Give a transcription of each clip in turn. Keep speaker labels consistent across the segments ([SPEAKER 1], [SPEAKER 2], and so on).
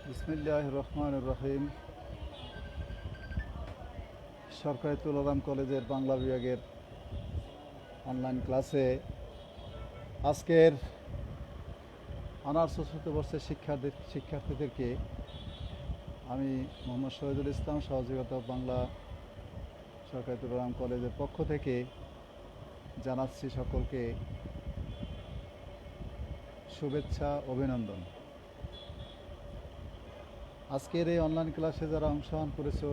[SPEAKER 1] বিসমিল্লাহির রহমানির রহিম। সরকারি তুলারাম কলেজের বাংলা বিভাগের অনলাইন ক্লাসে আজকের অনার্স চতুর্থ বর্ষের শিক্ষার্থীদেরকে আমি মোহাম্মদ শহীদুল ইসলাম, সহযোগিতা বাংলা সরকারি তুলারাম কলেজের পক্ষ থেকে জানাচ্ছি সকলকে শুভেচ্ছা, অভিনন্দন। আজকের এই অনলাইন ক্লাসে যারা অংশগ্রহণ করেছো,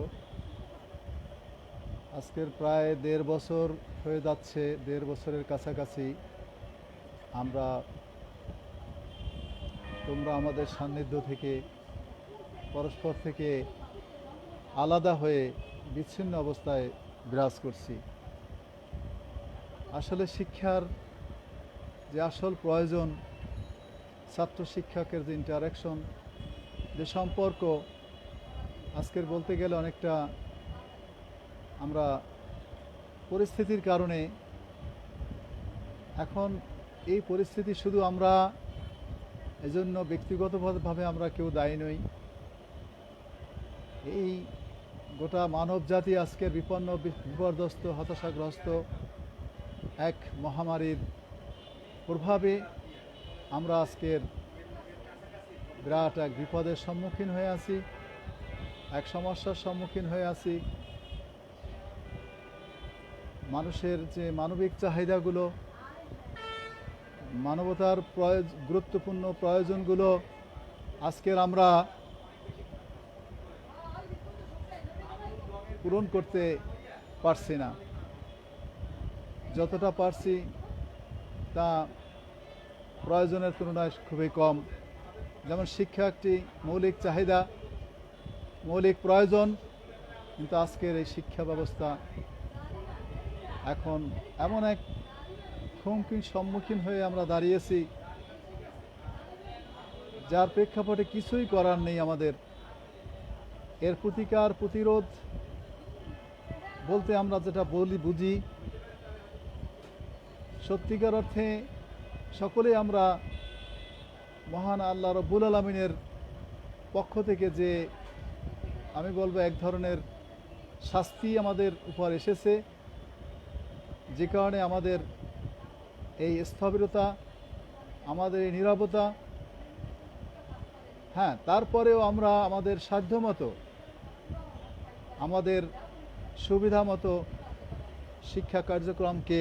[SPEAKER 1] আজকের প্রায় 1.5 বছর হয়ে যাচ্ছে, 1.5 বছরের কাছাকাছি তোমরা আমাদের সান্নিধ্য থেকে, পরস্পর থেকে আলাদা হয়ে বিচ্ছিন্ন অবস্থায় বিরাজ করছি। আসলে শিক্ষার যে আসল প্রয়োজন, ছাত্র শিক্ষকের যে ইন্টারাকশন, যে সম্পর্ক, আজকের বলতে গেলে অনেকটা আমরা পরিস্থিতির কারণে এখন এই পরিস্থিতি শুধু আমরা এজন্য ব্যক্তিগতভাবে আমরা কেউ দায়ী নই। এই গোটা মানব জাতি আজকের বিপর্যস্ত, হতাশাগ্রস্ত এক মহামারীর প্রভাবে আমরা আজকের বিরাট এক বিপদের সম্মুখীন হয়ে আছি, এক সমস্যার সম্মুখীন হয়ে আছি। মানুষের যে মানবিক চাহিদাগুলো, মানবতার গুরুত্বপূর্ণ প্রয়োজনগুলো আজকের আমরা পূরণ করতে পারছি না। যতটা পারছি তা প্রয়োজনের তুলনায় খুবই কম। যেমন শিক্ষা একটি মৌলিক চাহিদা, মৌলিক প্রয়োজন, কিন্তু আজকের এই শিক্ষা ব্যবস্থা এখন এমন এক হুমকির সম্মুখীন হয়ে আমরা দাঁড়িয়েছি, যার প্রেক্ষাপটে কিছুই করার নেই আমাদের। এর প্রতিরোধ বলতে আমরা যেটা বুঝি, সত্যিকার অর্থে সকলেই আমরা মহান আল্লাহ রব্বুল আলামিনের পক্ষ থেকে যে আমি বলবো এক ধরনের শাস্তি আমাদের উপর এসেছে, যে কারণে আমাদের এই স্থবিরতা, আমাদের এই নীরবতা, তারপরেও আমরা আমাদের সাধ্যমতো, আমাদের সুবিধা মতো শিক্ষা কার্যক্রমকে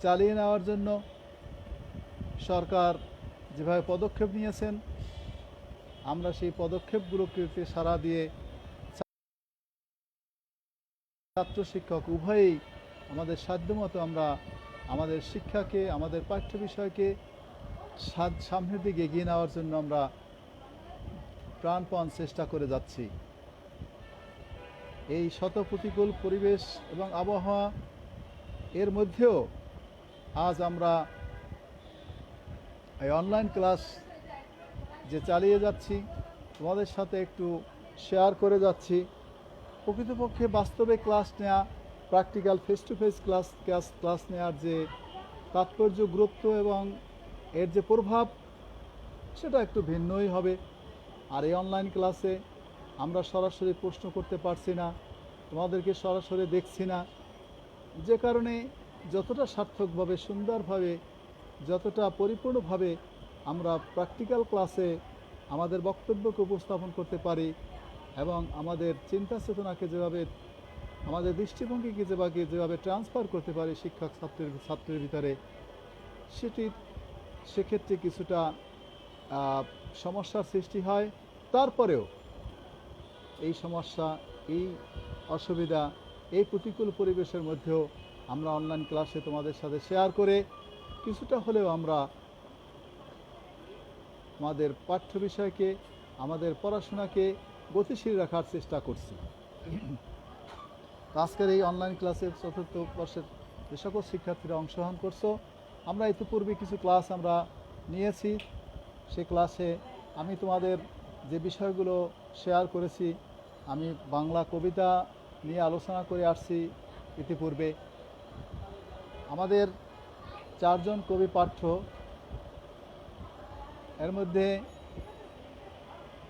[SPEAKER 1] চালিয়ে নেওয়ার জন্য সরকার যেভাবে পদক্ষেপ নিয়েছেন, আমরা সেই পদক্ষেপগুলোকে সাড়া দিয়ে ছাত্র শিক্ষক উভয়েই আমাদের সাধ্যমতো আমরা আমাদের শিক্ষাকে, আমাদের পাঠ্য বিষয়কে সামনের দিকে এগিয়ে নেওয়ার জন্য আমরা প্রাণপণ চেষ্টা করে যাচ্ছি। এই শত প্রতিকূল পরিবেশ এবং আবহাওয়া এর মধ্যেও আজ আমরা এই অনলাইন ক্লাস যে চালিয়ে যাচ্ছি, তোমাদের সাথে একটু শেয়ার করে যাচ্ছি। প্রকৃতপক্ষে বাস্তবে ক্লাস নেওয়া, practical face to face class নেওয়ার যে তাৎপর্য, গুরুত্ব এবং এর যে প্রভাব, সেটা একটু ভিন্নই হবে। আর এই অনলাইন ক্লাসে আমরা সরাসরি প্রশ্ন করতে পারছি না, তোমাদেরকে সরাসরি দেখছি না, যে কারণে যতটা সার্থকভাবে, সুন্দরভাবে, যতটা পরিপূর্ণভাবে আমরা প্র্যাকটিক্যাল ক্লাসে আমাদের বক্তব্যকে উপস্থাপন করতে পারি এবং আমাদের চিন্তা চেতনাকে যেভাবে, আমাদের দৃষ্টিভঙ্গিকে যেভাবে ট্রান্সফার করতে পারি শিক্ষক ছাত্রের ভিতরে, সেক্ষেত্রে কিছুটা সমস্যার সৃষ্টি হয়। তারপরেও এই সমস্যা, এই অসুবিধা, এই প্রতিকূল পরিবেশের মধ্যেও আমরা অনলাইন ক্লাসে তোমাদের সাথে শেয়ার করে কিছুটা হলেও আমরা আমাদের পাঠ্য বিষয়কে, আমাদের পড়াশোনাকে গতিশীল রাখার চেষ্টা করছি। আজকের এই অনলাইন ক্লাসের চতুর্থ বর্ষের যে সকল শিক্ষার্থীরা অংশগ্রহণ করছো, আমরা ইতিপূর্বে কিছু ক্লাস আমরা নিয়েছি। সেই ক্লাসে আমি তোমাদের যে বিষয়গুলো শেয়ার করেছি, আমি বাংলা কবিতা নিয়ে আলোচনা করে আসছি ইতিপূর্বে। আমাদের 4 জন কবি পাঠ্য, এর মধ্যে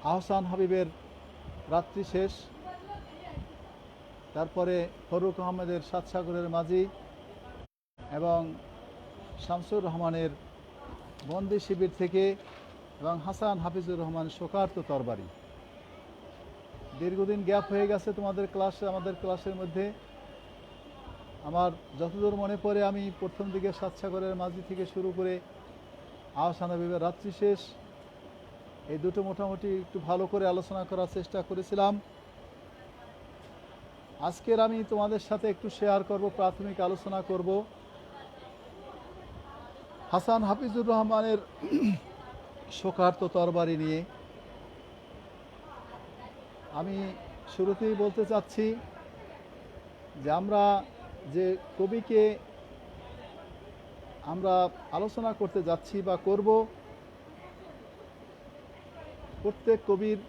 [SPEAKER 1] আহসান হাবিবের রাত্রি শেষ, তারপরে ফরুক আহমেদের সাতসাগরের মাঝি এবং শামসুর রহমানের বন্দি শিবির থেকে এবং হাসান হাফিজুর রহমান শোকার্ত তরবারি। দীর্ঘদিন গ্যাপ হয়ে গেছে আমাদের ক্লাসের মধ্যে। আমার যতদূর মনে পড়ে আমি প্রথম দিকে সাতসাগরের মাঝি থেকে শুরু করে আহসান হাবিবের রাত্রি শেষ, এই দুটো মোটামুটি একটু ভালো করে আলোচনা করার চেষ্টা করেছিলাম। আজকের আমি তোমাদের সাথে একটু শেয়ার করব, প্রাথমিক আলোচনা করব হাসান হাফিজুর রহমানের শোকার্ত তরবারি নিয়ে। আমি শুরুতেই বলতে চাচ্ছি যে আমরা যে কবিকে আমরা আলোচনা করতে যাচ্ছি বা করব, প্রত্যেক কবির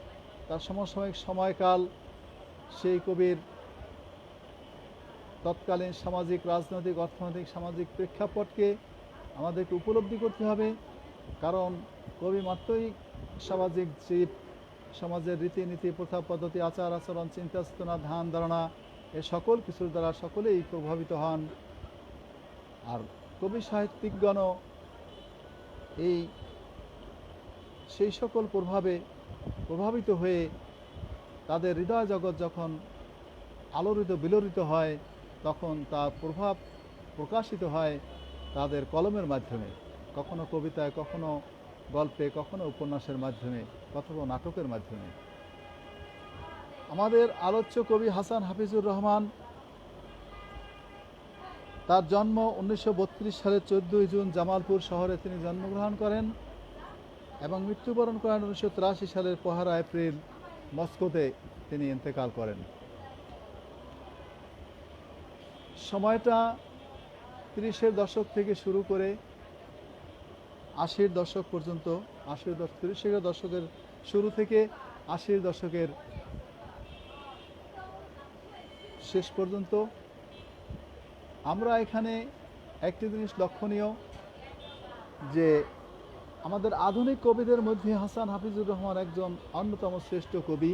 [SPEAKER 1] তার সমসাময়িক সময়কাল, সেই কবির তৎকালীন সামাজিক, রাজনৈতিক, অর্থনৈতিক, সামাজিক প্রেক্ষাপটকে আমাদেরকে উপলব্ধি করতে হবে। কারণ কবি মাত্রই সামাজিক জীব, সমাজের রীতিনীতি, প্রথা পদ্ধতি, আচার আচরণ, চিন্তা চেতনা, ধ্যান ধারণা, এ সকল কিছুর দ্বারা সকলেই প্রভাবিত হন। আর কবি সাহিত্যিকগণও সেই সকল প্রভাবে প্রভাবিত হয়ে তাদের হৃদয় জগৎ যখন আলোড়িত বিলোড়িত হয়, তখন তার প্রভাব প্রকাশিত হয় তাদের কলমের মাধ্যমে, কখনো কবিতায়, কখনো গল্পে, কখনো উপন্যাসের মাধ্যমে, কখনো নাটকের মাধ্যমে। আমাদের আলোচ্য কবি হাসান হাফিজুর রহমান, তার জন্ম 1932 সালের 14 জুন জামালপুর শহরে তিনি জন্মগ্রহণ করেন এবং মৃত্যুবরণ করেন 1983 সালের 1 এপ্রিল মস্কোতে তিনি ইন্তেকাল করেন। সময়টা 30-এর দশক থেকে শুরু করে 80-এর দশক পর্যন্ত, 30-এর দশকের শুরু থেকে 80-এর দশকের শেষ পর্যন্ত। আমরা এখানে একটি জিনিস লক্ষণীয় যে আমাদের আধুনিক কবিদের মধ্যে হাসান হাফিজুর রহমান একজন অন্যতম শ্রেষ্ঠ কবি।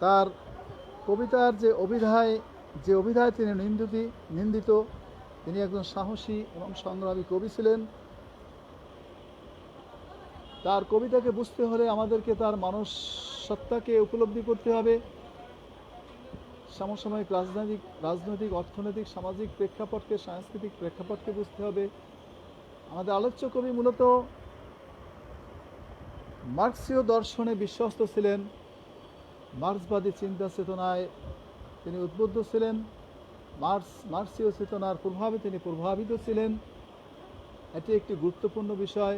[SPEAKER 1] তার কবিতার যে অভিধায় তিনি নিন্দিত, তিনি একজন সাহসী এবং সংগ্রামী কবি ছিলেন। তার কবিতাকে বুঝতে হলে আমাদেরকে তার মানস সত্তাকে উপলব্ধি করতে হবে, সমসাময়িক রাজনৈতিক, অর্থনৈতিক, সামাজিক প্রেক্ষাপটকে, সাংস্কৃতিক প্রেক্ষাপটকে বুঝতে হবে। আমাদের আলোচ্য কবি মূলত মার্ক্সীয় দর্শনে বিশ্বস্ত ছিলেন, মার্ক্সবাদী চিন্তা চেতনায় তিনি উদ্বুদ্ধ ছিলেন, মার্ক্সীয় চেতনার প্রভাবে তিনি প্রভাবিত ছিলেন। এটি একটি গুরুত্বপূর্ণ বিষয়।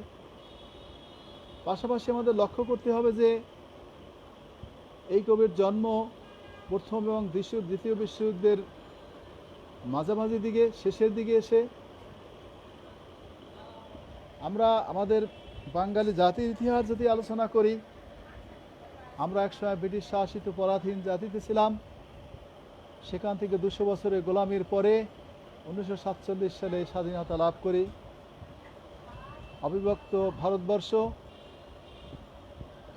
[SPEAKER 1] পাশাপাশি আমাদের লক্ষ্য করতে হবে যে এই কবির জন্ম প্রথম এবং দ্বিতীয় বিশ্বযুদ্ধের মাঝামাঝি দিকে, শেষের দিকে এসে। আমরা আমাদের বাঙালি জাতির ইতিহাস যদি আলোচনা করি, আমরা একসময় ব্রিটিশ শাসিত পরাধীন জাতিতে ছিলাম। সেখান থেকে 200 বছরের গোলামির পরে 1947 সালে স্বাধীনতা লাভ করি। অবিভক্ত ভারতবর্ষ,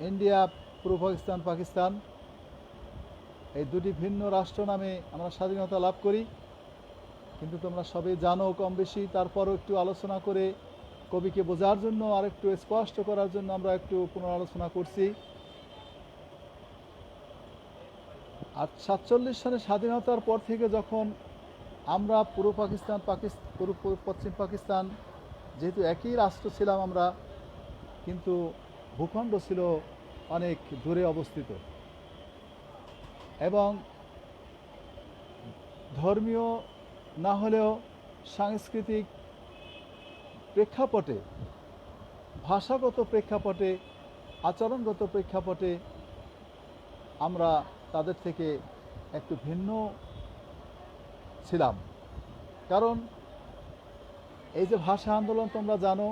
[SPEAKER 1] ইন্ডিয়া, পূর্ব পাকিস্তান, এই দুটি ভিন্ন রাষ্ট্র নামে আমরা স্বাধীনতা লাভ করি। কিন্তু তোমরা সবাই জানো কম বেশি, তারপরও একটু আলোচনা করে কবিকে বোঝার জন্য আর একটু স্পষ্ট করার জন্য আমরা একটু পুনরালোচনা করছি। আর 47 সালে স্বাধীনতার পর থেকে যখন আমরা পূর্ব পশ্চিম পাকিস্তান, যেহেতু একই রাষ্ট্র ছিলাম আমরা, কিন্তু ভূখণ্ড ছিল অনেক দূরে অবস্থিত এবং ধর্মীয় না হলেও সাংস্কৃতিক প্রেক্ষাপটে, ভাষাগত প্রেক্ষাপটে, আচরণগত প্রেক্ষাপটে আমরা তাদের থেকে একটু ভিন্ন ছিলাম। কারণ এই যে ভাষা আন্দোলন তোমরা জানো,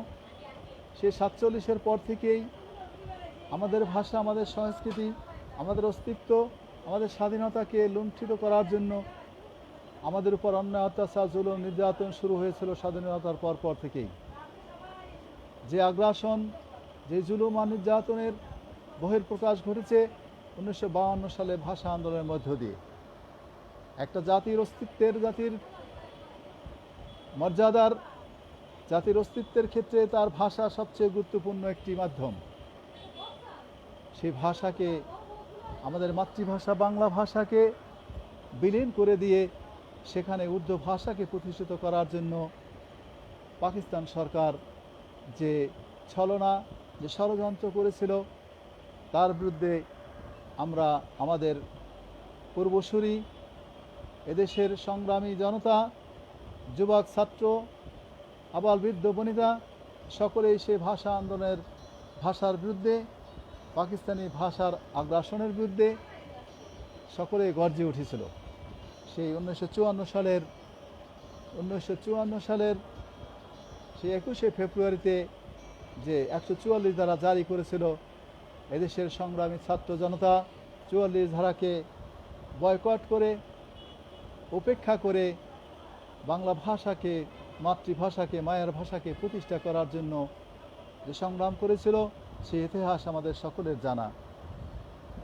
[SPEAKER 1] সেই 47-এর পর থেকেই আমাদের ভাষা, আমাদের সংস্কৃতি, আমাদের অস্তিত্ব, আমাদের স্বাধীনতাকে লুণ্ঠিত করার জন্য আমাদের উপর অন্যায়, অত্যাচার, জুলুম, নির্যাতন শুরু হয়েছিল স্বাধীনতার পর থেকেই। যে আগ্রাসন, যে জুলুম আর নির্যাতনের বহিঃপ্রকাশ ঘটেছে 1952 সালে ভাষা আন্দোলনের মধ্য দিয়ে। একটা জাতির অস্তিত্বের, জাতির মর্যাদার, জাতির অস্তিত্বের ক্ষেত্রে তার ভাষা সবচেয়ে গুরুত্বপূর্ণ একটি মাধ্যম। সেই ভাষাকে, আমাদের মাতৃভাষা বাংলা ভাষাকে বিলীন করে দিয়ে সেখানে উর্দু ভাষাকে প্রতিষ্ঠিত করার জন্য পাকিস্তান সরকার যে ছলনা, যে ষড়যন্ত্র করেছিল, তার বিরুদ্ধে আমরা আমাদের পূর্বসূরি, এদেশের সংগ্রামী জনতা, যুবক, ছাত্র, আবাল বৃদ্ধ বনিতা সকলেই সে ভাষা আন্দোলনের, ভাষার বিরুদ্ধে, পাকিস্তানি ভাষার আগ্রাসনের বিরুদ্ধে সকলেই গর্জে উঠেছিল। সেই 1954 সালের সেই 21শে ফেব্রুয়ারিতে যে 144 ধারা জারি করেছিল, এদেশের সংগ্রামী ছাত্র জনতা 44 ধারাকে বয়কট করে, উপেক্ষা করে বাংলা ভাষাকে, মাতৃভাষাকে, মায়ের ভাষাকে প্রতিষ্ঠা করার জন্য যে সংগ্রাম করেছিল, সেই ইতিহাস আমাদের সকলের জানা।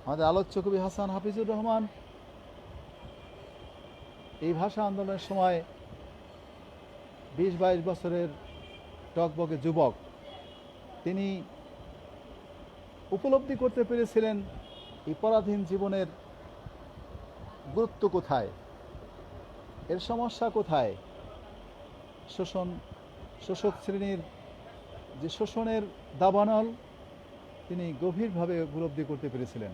[SPEAKER 1] আমাদের আলোচ্য কবি হাসান হাফিজুর রহমান এই ভাষা আন্দোলনের সময় 20-22 বছরের টকবকে যুবক, তিনি উপলব্ধি করতে পেরেছিলেন এই পরাধীন জীবনের গুরুত্ব কোথায়, এর সমস্যা কোথায়, শোষক শ্রেণীর যে শোষণের দাবানল তিনি গভীরভাবে উপলব্ধি করতে পেরেছিলেন।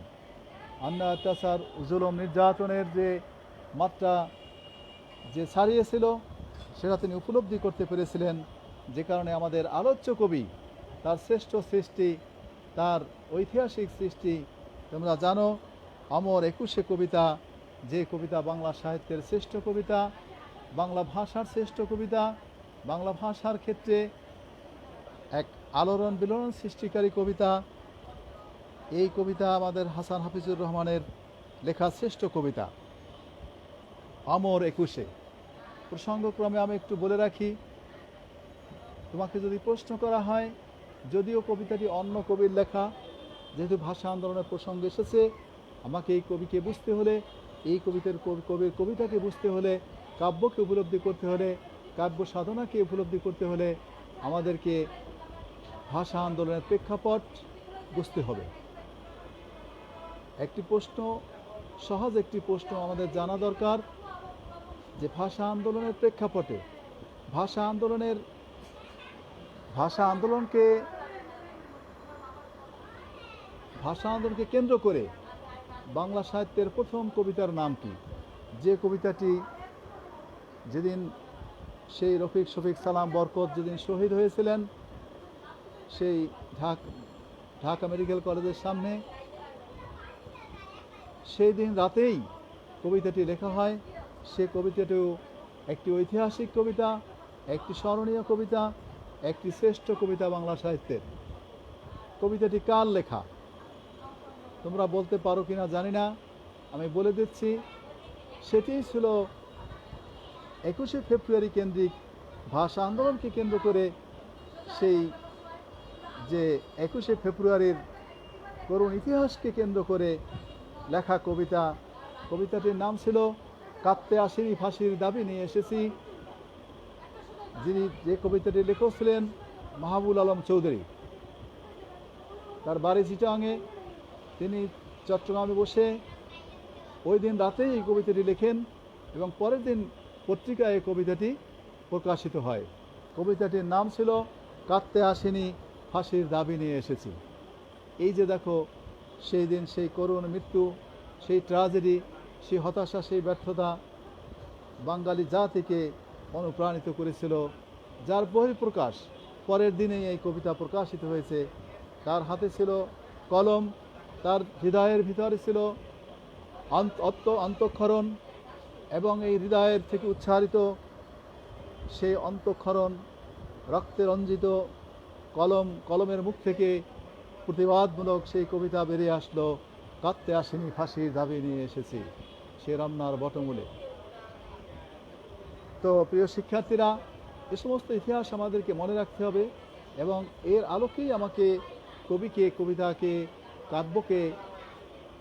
[SPEAKER 1] অন্যায়, অত্যাচার, জুলুম, নির্যাতনের যে মাত্রা যে ছাড়িয়েছিল সেটা তিনি উপলব্ধি করতে পেরেছিলেন, যে কারণে আমাদের আলোচ্য কবি তার শ্রেষ্ঠ সৃষ্টি, তার ঐতিহাসিক সৃষ্টি তোমরা জানো, অমর 21শে কবিতা, যে কবিতা বাংলা সাহিত্যের শ্রেষ্ঠ কবিতা, বাংলা ভাষার শ্রেষ্ঠ কবিতা, বাংলা ভাষার ক্ষেত্রে এক আলোড়ন বিলোড়ন সৃষ্টিকারী কবিতা। এই কবিতা আমাদের হাসান হাফিজুর রহমানের লেখা শ্রেষ্ঠ কবিতা অমর 21শে। প্রসঙ্গক্রমে আমি একটু বলে রাখি, তোমাকে যদি প্রশ্ন করা হয়, যদিও কবিতাটি অন্য কবির লেখা, যেহেতু ভাষা আন্দোলনের প্রসঙ্গ এসেছে, আমাকে এই কবিকে বুঝতে হলে, এই কবির কবিতাকে বুঝতে হলে, কাব্যকে উপলব্ধি করতে হলে, কাব্য সাধনাকে উপলব্ধি করতে হলে আমাদেরকে ভাষা আন্দোলনের প্রেক্ষাপট বুঝতে হবে। একটি প্রশ্ন, সহজ একটি প্রশ্ন আমাদের জানা দরকার, যে ভাষা আন্দোলনের প্রেক্ষাপটে, ভাষা আন্দোলনকে কেন্দ্র করে বাংলা সাহিত্যের প্রথম কবিতার নাম কি? যে কবিতাটি যেদিন সেই রফিক শফিক সালাম বরকত যেদিন শহীদ হয়েছিলেন, সেই ঢাকা মেডিকেল কলেজের সামনে, সেই দিন রাতেই কবিতাটি লেখা হয়। সে কবিতাটিও একটি ঐতিহাসিক কবিতা, একটি স্মরণীয় কবিতা, একটি শ্রেষ্ঠ কবিতা বাংলা সাহিত্যের। কবিতাটি কার লেখা তোমরা বলতে পারো কিনা জানি না, আমি বলে দিচ্ছি। সেটি ছিল 21শে ফেব্রুয়ারি কেন্দ্রিক ভাষা আন্দোলনকে কেন্দ্র করে সেই যে 21শে ফেব্রুয়ারির করুণ ইতিহাসকে কেন্দ্র করে লেখা কবিতা। কবিতাটির নাম ছিল কাঁদতে আসিনি ফাঁসির দাবি নিয়ে এসেছি। যে কবিতাটি লেখক ছিলেন মাহবুব আলম চৌধুরী, তার বাড়ি চিটাগাঙে। তিনি চট্টগ্রামে বসে ওই দিন রাতেই এই কবিতাটি লেখেন এবং পরের দিন পত্রিকায় এই কবিতাটি প্রকাশিত হয়। কবিতাটির নাম ছিল কাঁদতে আসিনি ফাঁসির দাবি নিয়ে এসেছি। এই যে দেখো, সেই দিন সেই করুণ মৃত্যু, সেই ট্র্যাজেডি, সেই হতাশা, সেই ব্যর্থতা বাঙালি জাতিকে অনুপ্রাণিত করেছিল, যার বহিঃপ্রকাশ পরের দিনেই এই কবিতা প্রকাশিত হয়েছে। তার হাতে ছিল কলম, তার হৃদয়ের ভিতরে ছিল অন্তঃক্ষরণ, এবং এই হৃদয়ের থেকে উচ্চারিত সেই অন্তঃক্ষরণ, রক্তে রঞ্জিত কলমের মুখ থেকে প্রতিবাদমূলক সেই কবিতা বেরিয়ে আসলো, কাঁদতে আসেনি ফাঁসির দাবি নিয়ে এসেছি সে রমনার বটমূলে। তো প্রিয় শিক্ষার্থীরা, এ সমস্ত ইতিহাস আমাদেরকে মনে রাখতে হবে এবং এর আলোকেই আমাকে কবিকে, কবিতাকে, কাব্যকে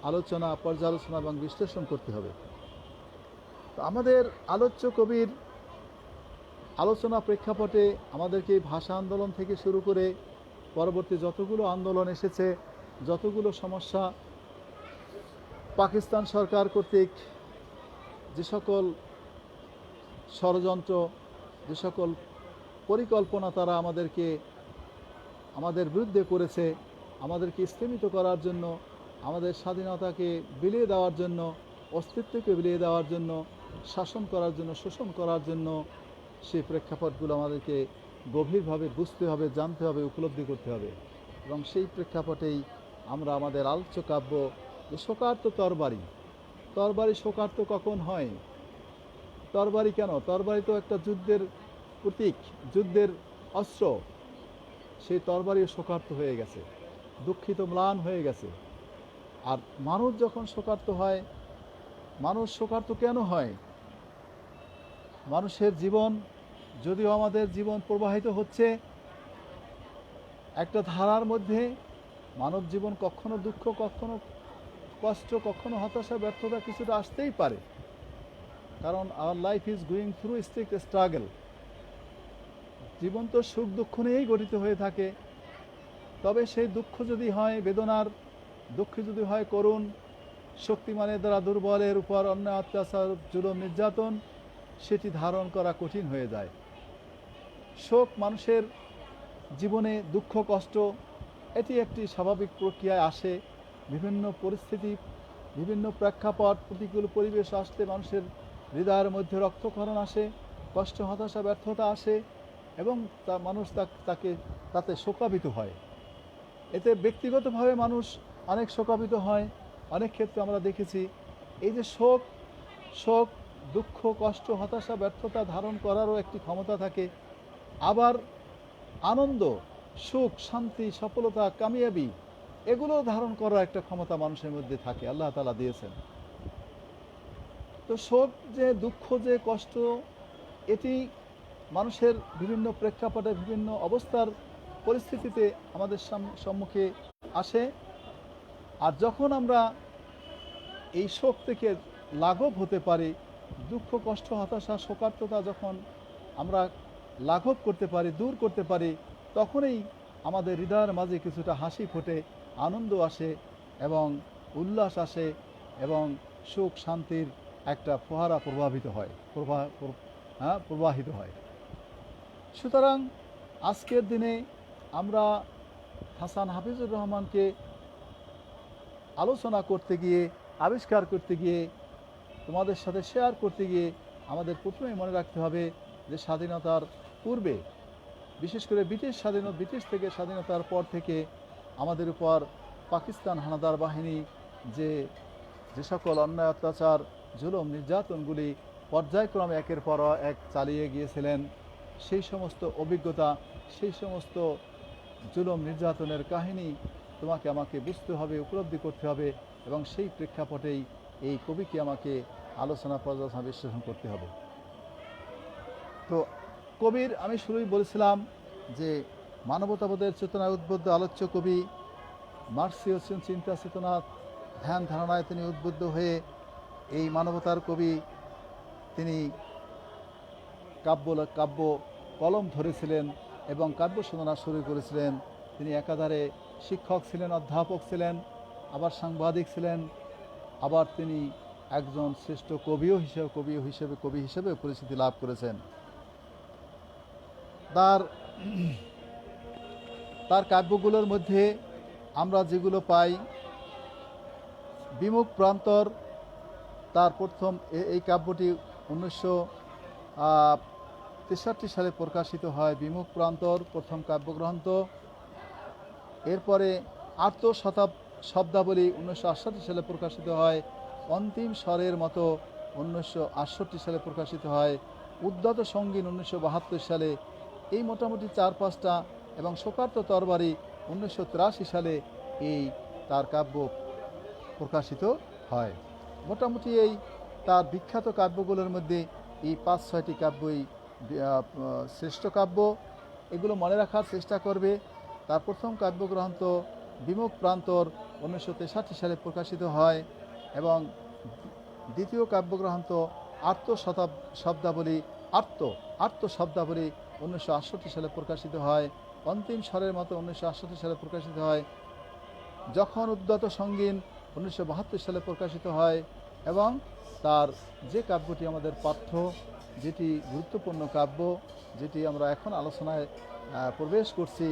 [SPEAKER 1] আলোচনা, পর্যালোচনা এবং বিশ্লেষণ করতে হবে। তো আমাদের আলোচ্য কবির আলোচনা প্রেক্ষাপটে আমাদেরকে ভাষা আন্দোলন থেকে শুরু করে পরবর্তী যতগুলো আন্দোলন এসেছে, যতগুলো সমস্যা, পাকিস্তান সরকার কর্তৃক যে সকল ষড়যন্ত্র, যে সকল পরিকল্পনা তারা আমাদের বিরুদ্ধে করেছে, আমাদেরকে স্থিমিত করার জন্য, আমাদের স্বাধীনতাকে বিলিয়ে দেওয়ার জন্য, অস্তিত্বকে বিলিয়ে দেওয়ার জন্য, শাসন করার জন্য, শোষণ করার জন্য, সেই প্রেক্ষাপটগুলো আমাদেরকে গভীরভাবে বুঝতে হবে, জানতে হবে, উপলব্ধি করতে হবে। এবং সেই প্রেক্ষাপটেই আমরা আমাদের আলোচ্য কাব্য যে শোকার্ত তরবারি, তরবারি শোকার্ত কখন হয়? তরবারি কেন? তরবারি তো একটা যুদ্ধের প্রতীক, যুদ্ধের অস্ত্র। সেই তরবারিও শোকার্ত হয়ে গেছে, দুঃখিত, ম্লান হয়ে গেছে। আর মানুষ যখন শোকার্ত হয়, মানুষ শোকার্ত কেন হয়? মানুষের জীবন, যদিও আমাদের জীবন প্রবাহিত হচ্ছে একটা ধারার মধ্যে, মানব জীবন কখনো দুঃখ, কখনো কষ্ট, কখনো হতাশা, ব্যর্থতা কিছুটা আসতেই পারে, কারণ our life is going through strict struggle. জীবন তো সুখ দুঃখ নিয়েই গঠিত হয়ে থাকে। তবে সেই দুঃখ যদি হয় বেদনার, দুঃখ যদি হয় করুণ, শক্তিমানের দ্বারা দুর্বলের উপর অন্যায়, অত্যাচার, জুলুম, নির্যাতন, সেটি ধারণ করা কঠিন হয়ে যায়। শোক মানুষের জীবনে, দুঃখ কষ্ট এটি একটি স্বাভাবিক প্রক্রিয়ায় আসে। বিভিন্ন পরিস্থিতি, বিভিন্ন প্রেক্ষাপট, প্রতিকূল পরিবেশ আসলে মানুষের হৃদয়ের মধ্যে রক্তক্ষরণ আসে, কষ্ট, হতাশা, ব্যর্থতা আসে এবং মানুষ তাতে শোকাবিত হয়। এতে ব্যক্তিগতভাবে মানুষ অনেক শোকাবিত হয়। অনেক ক্ষেত্রে আমরা দেখেছি এই যে শোক, দুঃখ, কষ্ট, হতাশা, ব্যর্থতা ধারণ করারও একটি ক্ষমতা থাকে। আবার আনন্দ, সুখ, শান্তি, সফলতা, কামিয়াবি এগুলো ধারণ করার একটা ক্ষমতা মানুষের মধ্যে থাকে, আল্লাহ তাআলা দিয়েছেন। তো শোক যে, দুঃখ যে, কষ্ট, এটি মানুষের বিভিন্ন প্রেক্ষাপটে, বিভিন্ন অবস্থার পরিস্থিতিতে আমাদের সম্মুখে আসে। আর যখন আমরা এই শোক থেকে লাঘব হতে পারি, দুঃখ, কষ্ট, হতাশা, শোকার্ততা যখন আমরা লাঘব করতে পারি, দূর করতে পারি, তখনই আমাদের হৃদয়ের মাঝে কিছুটা হাসি ফোটে, আনন্দ আসে এবং উল্লাস আসে এবং সুখ শান্তির একটা ফোয়ারা প্রবাহিত হয়। সুতরাং আজকের দিনে আমরা হাসান হাফিজুর রহমানকে আলোচনা করতে গিয়ে, আবিষ্কার করতে গিয়ে, তোমাদের সাথে শেয়ার করতে গিয়ে আমাদের প্রথমেই মনে রাখতে হবে যে স্বাধীনতার পূর্বে, বিশেষ করে ব্রিটিশ থেকে স্বাধীনতার পর থেকে আমাদের উপর পাকিস্তান হানাদার বাহিনী যে সকল অন্যায়, অত্যাচার, জুলুম, নির্যাতনগুলি পর্যায়ক্রমে একের পর এক চালিয়ে গিয়েছিলেন, সেই সমস্ত অভিজ্ঞতা, সেই সমস্ত জুলুম নির্যাতনের কাহিনী তোমাকে আমাকে বুঝতে হবে, উপলব্ধি করতে হবে এবং সেই প্রেক্ষাপটেই এই কবিকে আমাকে আলোচনা, পর্যালোচনা, বিশ্লেষণ করতে হবে। তো কবির আমি শুরুই বলেছিলাম যে মানবতাবোধের চেতনায় উদ্বুদ্ধ আলোচ্য কবি, মার্ক্সীয় চিন্তা চেতনা, ধ্যান ধারণায় তিনি উদ্বুদ্ধ হয়ে এই মানবতার কবি, তিনি কাব্য কলম ধরেছিলেন এবং কাব্য সাধনা শুরু করেছিলেন। তিনি একাধারে শিক্ষক ছিলেন, অধ্যাপক ছিলেন, আবার সাংবাদিক ছিলেন, আবার তিনি একজন শ্রেষ্ঠ কবি হিসেবে পরিচিতি লাভ করেছেন। তার কাব্যগুলোর মধ্যে আমরা যেগুলো পাই, বিমুখ প্রান্তর, তার প্রথম এই কাব্যটি 1963 সালে প্রকাশিত হয়। বিমুখ প্রান্তর প্রথম কাব্যগ্রন্থ। এরপরে আর্ত শব্দাবলী 1968 সালে প্রকাশিত হয়। অন্তিম স্বরের মতো 1968 সালে প্রকাশিত হয়। উদ্যত সঙ্গীন 1972 সালে। এই মোটামুটি 4-5টা, এবং শোকার্ত তরবারি 1983 সালে এই তার কাব্য প্রকাশিত হয়। মোটামুটি এই তার বিখ্যাত কাব্যগুলোর মধ্যে এই 5-6টি কাব্যই শ্রেষ্ঠ কাব্য। এগুলো মনে রাখার চেষ্টা করবে। তার প্রথম কাব্যগ্রন্থ বিমুখ প্রান্তর 1963 সালে প্রকাশিত হয় এবং দ্বিতীয় কাব্যগ্রন্থ শব্দাবলী আর্ত শব্দাবলী 1968 সালে প্রকাশিত হয়। অন্তিম স্বরের মতো 1968 সালে প্রকাশিত হয়। যখন উদ্যত সঙ্গীন 1972 সালে প্রকাশিত হয় এবং তার যে কাব্যটি আমাদের পাঠ্য, যেটি গুরুত্বপূর্ণ কাব্য, যেটি আমরা এখন আলোচনায় প্রবেশ করছি,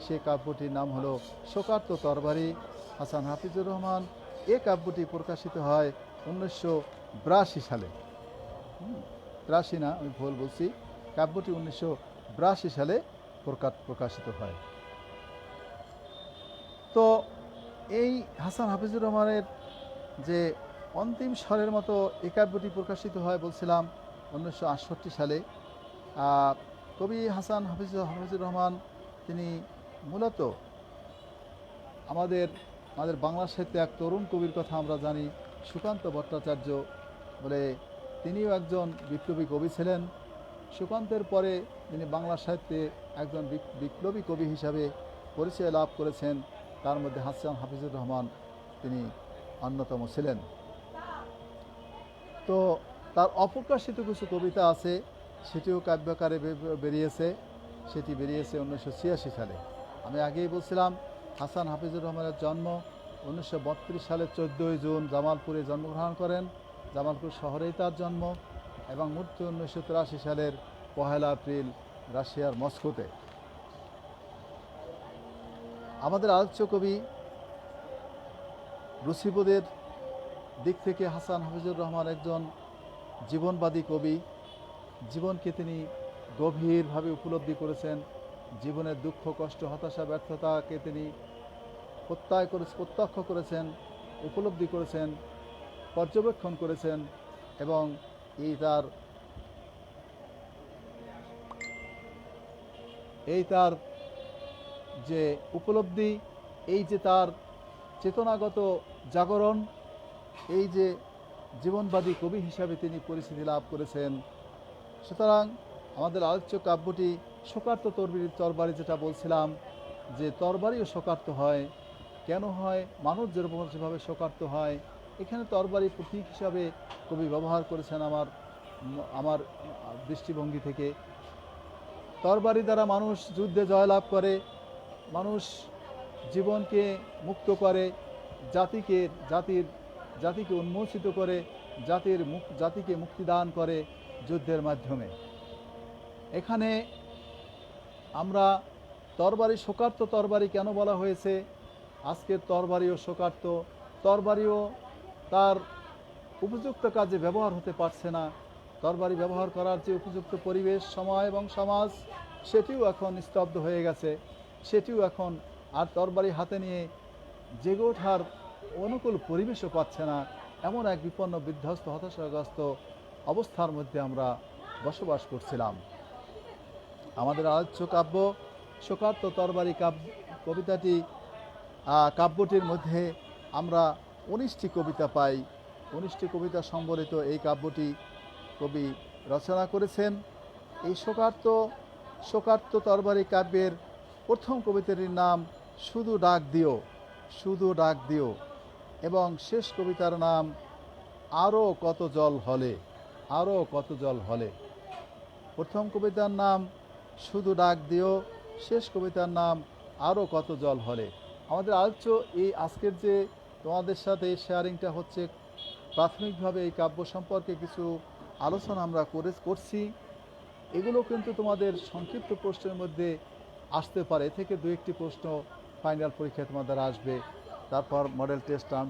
[SPEAKER 1] সে কাব্যটির নাম হলো শোকার্ত তরবারি, হাসান হাফিজুর রহমান। এ কাব্যটি প্রকাশিত হয় 1982 সালে। 83 না, আমি ভুল বলছি, কাব্যটি 1982 সালে প্রকাশিত হয়। তো এই হাসান হাফিজুর রহমানের যে অন্তিম স্বরের মতো এই কাব্যটি প্রকাশিত হয় বলছিলাম 1968 সালে। কবি হাসান হাফিজুর রহমান তিনি মূলত আমাদের বাংলা সাহিত্যে এক তরুণ কবির কথা আমরা জানি, সুকান্ত ভট্টাচার্য বলে। তিনিও একজন বিপ্লবী কবি ছিলেন। সুকান্তের পরে তিনি বাংলা সাহিত্যে একজন বিপ্লবী কবি হিসাবে পরিচয় লাভ করেছেন। তার মধ্যে হাসান হাফিজুর রহমান তিনি অন্যতম ছিলেন। তো তার অপ্রকাশিত কিছু কবিতা আছে, সেটিও কাব্যাকারে বেরিয়েছে। সেটি বেরিয়েছে 1986 সালে। আমি আগেই বলছিলাম হাসান হাফিজুর রহমানের জন্ম 1932 সালের 14 জুন জামালপুরে জন্মগ্রহণ করেন। জামালপুর শহরেই তার জন্ম এবং মৃত্যু 1983 সালের 1 এপ্রিল রাশিয়ার মস্কোতে। আমাদের আলোচ্য কবি রুচিবোধের দিক থেকে হাসান হাফিজুর রহমান একজন জীবনবাদী কবি। জীবনকে তিনি গভীরভাবে উপলব্ধি করেছেন। জীবনের দুঃখ, কষ্ট, হতাশা, ব্যর্থতাকে তিনি প্রত্যক্ষ করেছেন, উপলব্ধি করেছেন, পর্যবেক্ষণ করেছেন এবং এই তার যে উপলব্ধি, এই যে তার চেতনাগত জাগরণ, এই যে জীবনবাদী কবি হিসাবে তিনি পরিচিতি লাভ করেছেন। সুতরাং আমাদের আলোচ্য কাব্যটি শোকার্ত তরবারি, যেটা বলছিলাম যে তরবারিও শোকার্ত হয়। কেন হয়? মানুষ যেভাবে শোকার্ত হয়, এখানে তরবারি প্রতীক হিসাবে কবি ব্যবহার করেছেন আমার দৃষ্টিভঙ্গি থেকে। তরবারি দ্বারা মানুষ যুদ্ধে জয়লাভ করে, মানুষ জীবনকে মুক্ত করে, জাতিকে উন্মোচিত করে, জাতিকে মুক্তিদান করে যুদ্ধের মাধ্যমে। এখানে আমরা শোকার্ত তরবারি কেন বলা হয়েছে? আজকের তরবারিও শোকার্ত, তরবারিও তার উপযুক্ত কাজে ব্যবহার হতে পারছে না। তরবারি ব্যবহার করার যে উপযুক্ত পরিবেশ, সময় এবং সমাজ, সেটিও এখন স্তব্ধ হয়ে গেছে। সেটিও এখন আর তরবারি হাতে নিয়ে জেগে ওঠার অনুকূল পরিবেশও পাচ্ছে না। এমন এক বিপন্ন, বিধ্বস্ত, হতাশাগ্রস্ত অবস্থার মধ্যে আমরা বসবাস করছিলাম। আমাদের আলোচ্য কাব্য শোকার্ত তরবারি কাব্যটির মধ্যে আমরা 19টি কবিতা পাই। 19টি কবিতা সম্বলিত এই কাব্যটি কবি রচনা করেছেন। এই শোকার্ত তরবারি কাব্যের প্রথম কবিতাটির নাম শুধু ডাক দিও এবং শেষ কবিতার নাম আরও কত জল হলে। প্রথম কবিতার নাম শুধু ডাক দিও, শেষ কবিতার নাম আরও কত জল হলে। আমাদের আলোচ্য এই আজকের যে তোমাদের সাথে শেয়ারিংটা হচ্ছে, প্রাথমিকভাবে এই কাব্য সম্পর্কে কিছু আলোচনা আমরা করছি। এগুলো কিন্তু তোমাদের সংক্ষিপ্ত প্রশ্নের মধ্যে আসতে পারে, থেকে 2-1টি প্রশ্ন ফাইনাল পরীক্ষায় তোমাদের আসবে। তারপর মডেল টেস্ট, টার্ম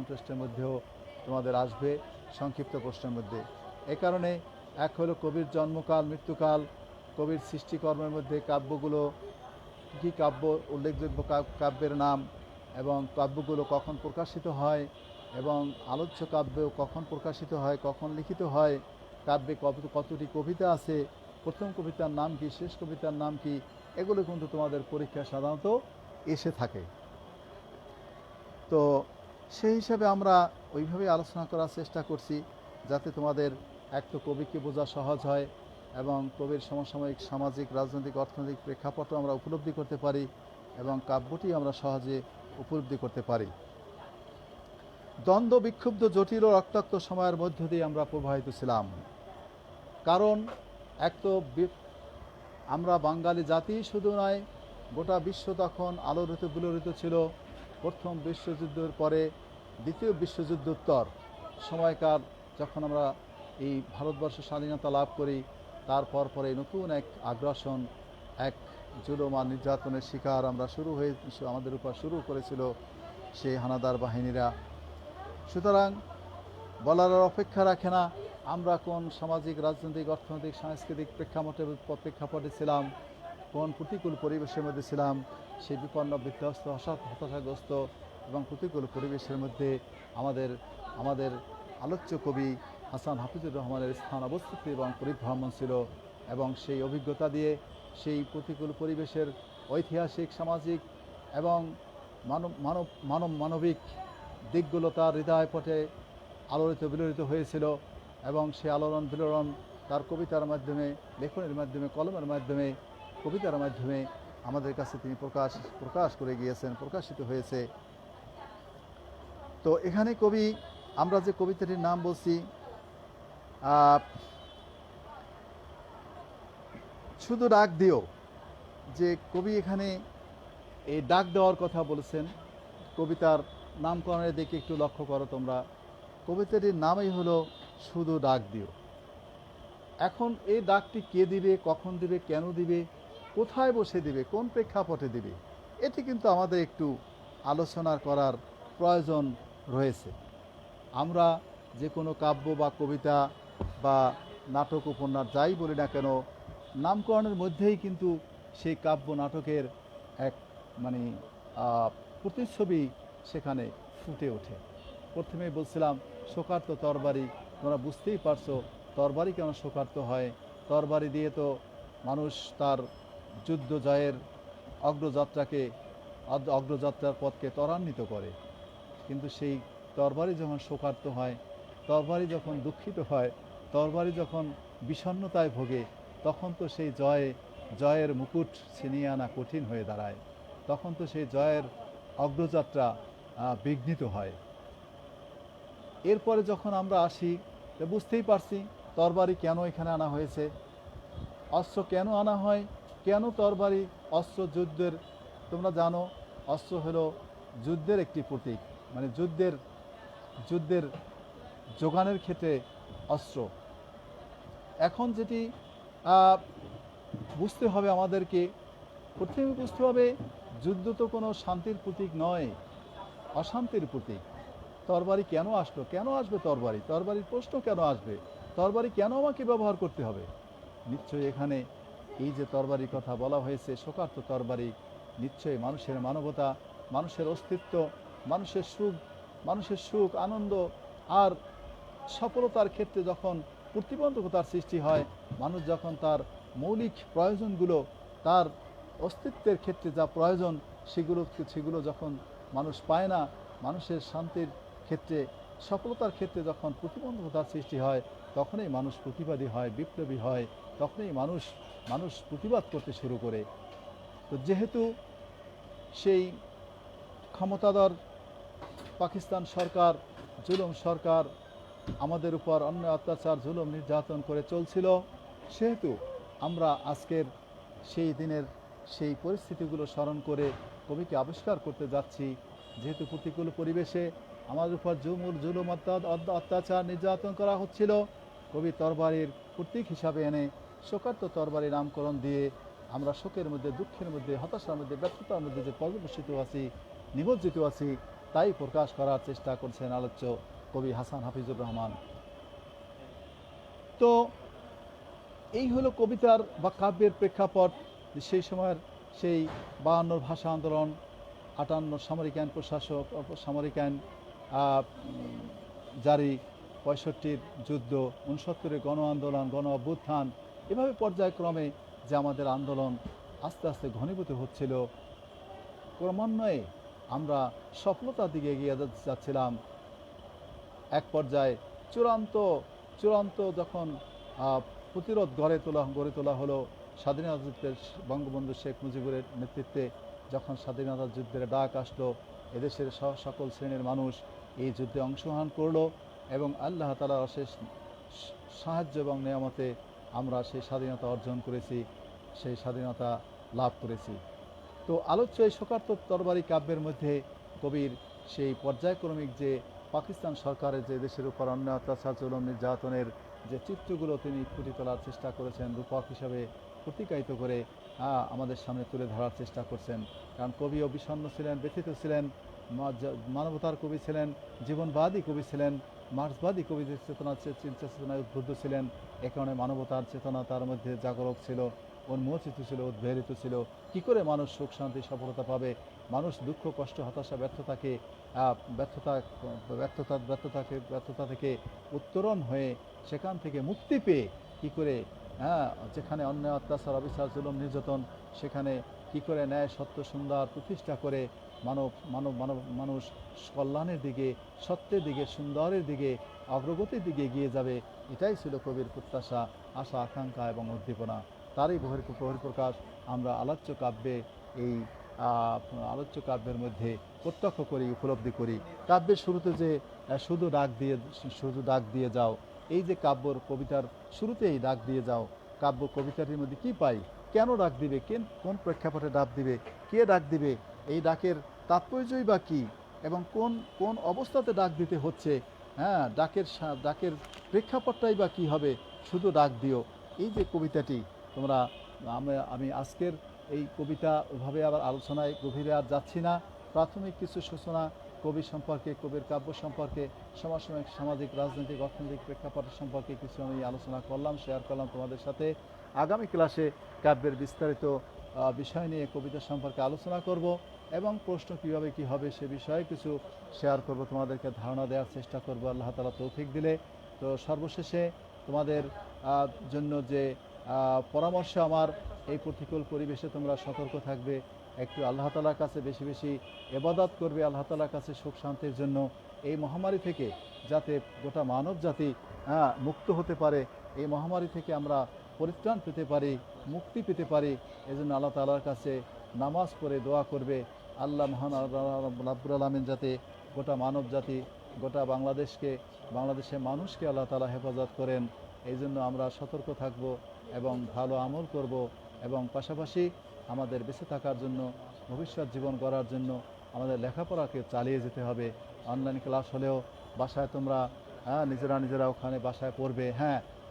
[SPEAKER 1] টেস্টের মধ্যেও তোমাদের আসবে সংক্ষিপ্ত প্রশ্নের মধ্যে। এ কারণে এক হলো কবির জন্মকাল, মৃত্যুকাল, কবির সৃষ্টিকর্মের মধ্যে কাব্যগুলো কী কাব্য, উল্লেখযোগ্য কাব্যের নাম এবং কাব্যগুলো কখন প্রকাশিত হয় এবং আলোচ্য কাব্য কখন প্রকাশিত হয়, কখন লিখিত হয়, কাব্যে কতটি কবিতা আছে, প্রথম কবিতার নাম কি, শেষ কবিতার নাম কি, এগুলো কিন্তু তোমাদের পরীক্ষা সাধারণত এসে থাকে। তো সেই হিসাবে আমরা ওইভাবে আলোচনা করার চেষ্টা করছি, যাতে তোমাদের এক তো কবিকে বোঝা সহজ হয় এবং কবির সমসাময়িক সামাজিক, রাজনৈতিক, অর্থনৈতিক প্রেক্ষাপটও আমরা উপলব্ধি করতে পারি এবং কাব্যটি আমরা সহজে উপলব্ধি করতে পারি। দ্বন্দ্ব, বিক্ষুব্ধ, জটিল ও রক্তাক্ত সময়ের মধ্য দিয়ে আমরা প্রবাহিত ছিলাম। কারণ এক তো আমরা বাঙালি জাতি শুধু নয়, গোটা বিশ্ব তখন আলোড়িত বিলোড়িত ছিল। প্রথম বিশ্বযুদ্ধের পরে দ্বিতীয় বিশ্বযুদ্ধোত্তর সময়কার যখন আমরা এই ভারতবর্ষ স্বাধীনতা লাভ করি, তারপর পরে নতুন এক আগ্রাসন, এক জুলুম আর নির্যাতনের শিকার আমরা আমাদের উপর শুরু করেছিল সেই হানাদার বাহিনীরা। সুতরাং বলার আর অপেক্ষা রাখে না আমরা কোন সামাজিক, রাজনৈতিক, অর্থনৈতিক, সাংস্কৃতিক প্রেক্ষাপটে ছিলাম, কোন প্রতিকূল পরিবেশের মধ্যে ছিলাম। সেই বিপন্ন, বিধ্বস্ত, হতাশাগ্রস্ত এবং প্রতিকূল পরিবেশের মধ্যে আমাদের আলোচ্য কবি হাসান হাফিজুর রহমানের স্থান, অবস্থিতি এবং পরিভ্রমণ ছিল। এবং সেই অভিজ্ঞতা দিয়ে সেই প্রতিকূল পরিবেশের ঐতিহাসিক, সামাজিক এবং মানবিক দিকগুলো তার হৃদয়পটে আলোড়িত বিলোড়িত হয়েছিল। এবং সে আলোড়ন বিলোড়ন তার কবিতার মাধ্যমে, লেখনের মাধ্যমে, কলমের মাধ্যমে, কবিতার মাধ্যমে আমাদের কাছে তিনি প্রকাশ করে গিয়েছেন, প্রকাশিত হয়েছে। তো এখানে কবি, আমরা যে কবিতাটির নাম বলছি, শুধু ডাক দিও, যে কবি এখানে এই ডাক দেওয়ার কথা বলেছেন। কবিতার নামকরণের দিকে একটু লক্ষ্য করো তোমরা। কবিতাটির নামই হলো শুধু ডাক দিও। এখন এই ডাকটি কে দিবে, কখন দিবে, কেন দিবে, কোথায় বসে দিবে, কোন প্রেক্ষাপটে দিবে, এটি কিন্তু আমাদের একটু আলোচনা করার প্রয়োজন রয়েছে। আমরা যে কোনো কাব্য বা কবিতা বা নাটক, উপন্যাস যাই বলি না কেন, নামকরণের মধ্যেই কিন্তু সেই কাব্য নাটকের এক প্রতিচ্ছবি সেখানে ফুটে ওঠে। প্রথমে বলছিলাম শোকার্ত তরবারি, তোমরা বুঝতেই পারছো তরবারি কেন শোকার্ত হয়। তরবারি দিয়ে তো মানুষ তার যুদ্ধ জয়ের অগ্রযাত্রার পথকে ত্বরান্বিত করে। কিন্তু সেই তরবারি যখন শোকার্ত হয়, তরবারি যখন দুঃখিত হয়, তরবারি যখন বিষণ্ণতায় ভোগে, তখন তো সেই জয়ের মুকুট ছিনিয়ে আনা কঠিন হয়ে দাঁড়ায়। তখন তো সেই জয়ের অগ্রযাত্রা বিঘ্নিত হয়। এরপরে যখন আমরা আসি, বুঝতেই পারছি তরবারি কেন এখানে আনা হয়েছে, অস্ত্র কেন আনা হয়, কেন তরবারি, অস্ত্র যুদ্ধের, তোমরা জানো অস্ত্র হলো যুদ্ধের একটি প্রতীক, যুদ্ধের যোগানের ক্ষেত্রে অস্ত্র। এখন যেটি বুঝতে হবে আমাদেরকে, প্রথমে বুঝতে হবে যুদ্ধ তো কোনো শান্তির প্রতীক নয়, অশান্তির প্রতীক। তরবারি কেন আসলো, কেন আসবে তরবারির প্রশ্ন কেন আসবে, তরবারি কেন আমাকে ব্যবহার করতে হবে? নিশ্চয়ই এখানে এই যে তরবারির কথা বলা হয়েছে, শোকার্ত তরবারি, নিশ্চয়ই মানুষের মানবতা, মানুষের অস্তিত্ব, মানুষের সুখ, আনন্দ আর সফলতার ক্ষেত্রে যখন প্রতিবন্ধকতার সৃষ্টি হয়, মানুষ যখন তার মৌলিক প্রয়োজনগুলো, তার অস্তিত্বের ক্ষেত্রে যা প্রয়োজন সেগুলো যখন মানুষ পায় না, মানুষের শান্তির ক্ষেত্রে, সফলতার ক্ষেত্রে যখন প্রতিবন্ধকতার সৃষ্টি হয়, তখনই মানুষ প্রতিবাদী হয়, বিপ্লবী হয়, তখনই মানুষ প্রতিবাদ করতে শুরু করে। তো যেহেতু সেই ক্ষমতাধর পাকিস্তান সরকার, জুলুম সরকার আমাদের উপর অন্যায়, অত্যাচার, জুলুম, নির্যাতন করে চলছিল, সেহেতু আমরা আজকের সেই দিনের সেই পরিস্থিতিগুলো স্মরণ করে কবিকে আবিষ্কার করতে যাচ্ছি। যেহেতু প্রতিকূল পরিবেশে আমাদের উপর জুলুম, অত্যাচার, নির্যাতন করা হচ্ছিল, কবি তরবারির প্রতীক হিসাবে এনে শোকার্ত তরবারি নামকরণ দিয়ে আমরা শোকের মধ্যে, দুঃখের মধ্যে, হতাশার মধ্যে, ব্যর্থতার মধ্যে যে পর্যবসিত আছি, নিমজ্জিত আছি, তাই প্রকাশ করার চেষ্টা করছেন আলোচ্য কবি হাসান হাফিজুর রহমান। তো এই হলো কবিতার বা কাব্যের প্রেক্ষাপট। সেই সময়ের সেই 52 ভাষা আন্দোলন, 58 সামরিক আইন সামরিক আইন জারি, 65 যুদ্ধ, 69 গণ আন্দোলন, গণ অভ্যুত্থান, এভাবে পর্যায়ক্রমে যে আমাদের আন্দোলন আস্তে আস্তে ঘনীভূত হচ্ছিল, ক্রমান্বয়ে আমরা সফলতার দিকে এগিয়ে যাচ্ছিলাম। এক পর্যায়ে চূড়ান্ত যখন প্রতিরোধ গড়ে তোলা হলো স্বাধীনতা বঙ্গবন্ধু শেখ মুজিবুরের নেতৃত্বে, যখন স্বাধীনতা যুদ্ধের ডাক আসলো, এদেশের সকল শ্রেণীর মানুষ এই যুদ্ধে অংশগ্রহণ করলো এবং আল্লাহ তাআলার অশেষ সাহায্য এবং নিয়ামতে আমরা সেই স্বাধীনতা অর্জন করেছি, সেই স্বাধীনতা লাভ করেছি। তো আলোচ্য এই শোকার্ত তরবারি কাব্যের মধ্যে কবির সেই পর্যায়ক্রমিক যে পাকিস্তান সরকারের যে দেশের উপর অন্যায় অত্যাচার জুলুম নির্যাতনের যে চিত্রগুলো তিনি ফুটিয়ে তোলার চেষ্টা করেছেন, রূপক হিসাবে প্রতিকায়িত করে আমাদের সামনে তুলে ধরার চেষ্টা করছেন। কারণ কবিও বিষণ্ণ ছিলেন, ব্যথিত ছিলেন, মানবতার কবি ছিলেন, জীবনবাদী কবি ছিলেন, মার্ক্সবাদী কবিদের চিন্তা চেতনায় উদ্বুদ্ধ ছিলেন। এ কারণে মানবতার চেতনা তার মধ্যে জাগরক ছিল, উন্মোচিত ছিল, উদ্বেলিত ছিল। কি করে মানুষ সুখ শান্তি সফলতা পাবে, মানুষ দুঃখ কষ্ট হতাশা ব্যর্থতা থেকে উত্তরণ হয়ে সেখান থেকে মুক্তি পেয়ে কি করে যেখানে অন্যায় অত্যাচার অবিচার জুলুম নির্যাতন, সেখানে কি করে ন্যায় সত্য সুন্দর প্রতিষ্ঠা করে মানুষ কল্যাণের দিকে, সত্যের দিকে, সুন্দরের দিকে, অগ্রগতির দিকে এগিয়ে যাবে। এটাই ছিল কবির প্রত্যাশা, আশা, আকাঙ্ক্ষা এবং উদ্দীপনা। তারই বহিঃপ্রকাশ আমরা আলোচ্য কাব্যের মধ্যে প্রত্যক্ষ করি, উপলব্ধি করি। কাব্যের শুরুতে যে শুধু ডাক দিয়ে যাও, এই যে কাব্যর কবিতার শুরুতেই ডাক দিয়ে যাও, কাব্য কবিতাটির মধ্যে কি পাই, কেন ডাক দিবে, কোন প্রেক্ষাপটে ডাক দিবে, কে ডাক দিবে, এই ডাকের তাৎপর্যই বা কী, এবং কোন অবস্থাতে ডাক দিতে হচ্ছে, ডাকের প্রেক্ষাপটটাই বা কী হবে, শুধু ডাক দিও। এই যে কবিতাটি আমি আজকের এই কবিতা ওভাবে আবার আলোচনায় গভীরে আর যাচ্ছি না। প্রাথমিক কিছু সূচনা কবি সম্পর্কে, কবির কাব্য সম্পর্কে, সমসাময়িক সামাজিক, রাজনৈতিক, অর্থনৈতিক প্রেক্ষাপট সম্পর্কে কিছু আমি আলোচনা করলাম, শেয়ার করলাম তোমাদের সাথে। আগামী ক্লাসে কাব্যের বিস্তারিত বিষয় নিয়ে কবিতা সম্পর্কে আলোচনা করব এবং প্রশ্ন কীভাবে কী হবে সে বিষয়ে কিছু শেয়ার করব, তোমাদেরকে ধারণা দেওয়ার চেষ্টা করব আল্লাহ তাআলা তৌফিক দিলে। তো সর্বশেষে তোমাদের জন্য যে পরামর্শ আমার, এই প্রতিকূল পরিবেশে তোমরা সতর্ক থাকবে, একটু আল্লাহ তাআলার কাছে বেশি বেশি ইবাদত করবে, আল্লাহ তাআলার কাছে সুখ শান্তির জন্য, এই মহামারী থেকে যাতে গোটা মানব জাতি মুক্ত হতে পারে, এই মহামারী থেকে আমরা পরিত্রাণ পেতে পারি, মুক্তি পেতে পারি, এজন্য আল্লাহ তাআলার কাছে নামাজ পড়ে দোয়া করবে। আল্লাহ মহান রাব্বুল আলামিন যাতে গোটা মানব জাতি, গোটা বাংলাদেশের মানুষকে আল্লাহ তাআলা হেফাজত করেন, এই জন্য আমরা সতর্ক থাকব এবং ভালো আমল করব, এবং পাশাপাশি আমাদের বেঁচে থাকার জন্য, ভবিষ্যৎ জীবন গড়ার জন্য আমাদের লেখাপড়াকে চালিয়ে যেতে হবে। অনলাইন ক্লাস হলেও বাসায় তোমরা নিজেরা ওখানে বাসায় পড়বে।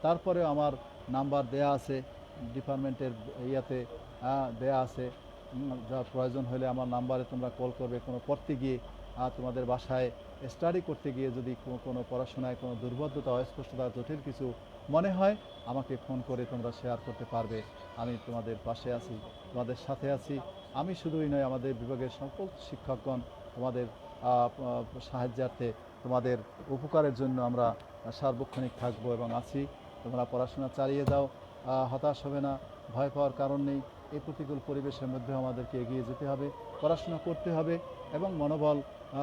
[SPEAKER 1] তারপরেও আমার নাম্বার দেয়া আছে, ডিপার্টমেন্টের দেয়া আছে, যা প্রয়োজন হলে আমার নাম্বারে তোমরা কল করবে। কোনো পড়তে গিয়ে তোমাদের বাসায় স্টাডি করতে গিয়ে যদি কোনো পড়াশোনায় কোনো দুর্বোধ্যতা, অস্পষ্টতা, জটিল কিছু মনে হয়, আমাকে ফোন করে তোমরা শেয়ার করতে পারবে। আমি তোমাদের পাশে আছি, তোমাদের সাথে আছি। আমি শুধুই নয়, আমাদের বিভাগের সকল শিক্ষকগণ তোমাদের সাহায্যার্থে, তোমাদের উপকারের জন্য আমরা সার্বক্ষণিক থাকবো এবং আছি। তোমরা পড়াশোনা চালিয়ে যাও, হতাশ হবে না, ভয় পাওয়ার কারণ নেই। এই প্রতিকূল পরিবেশের মধ্যে আমাদেরকে এগিয়ে যেতে হবে, পড়াশোনা করতে হবে এবং মনোবল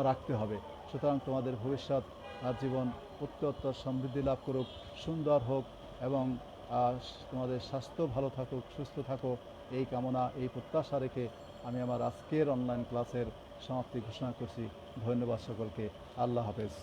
[SPEAKER 1] রাখতে হবে। সুতরাং তোমাদের ভবিষ্যৎ জীবন উত্তরোত্তর সমৃদ্ধি লাভ করুক, সুন্দর হোক, এবং তোমাদের স্বাস্থ্য ভালো থাকুক, সুস্থ থাকো, এই কামনা, এই প্রত্যাশা রেখে আমি আমার আজকের অনলাইন ক্লাসের সমাপ্তি ঘোষণা করছি। ধন্যবাদ সকলকে। আল্লাহ হাফেজ।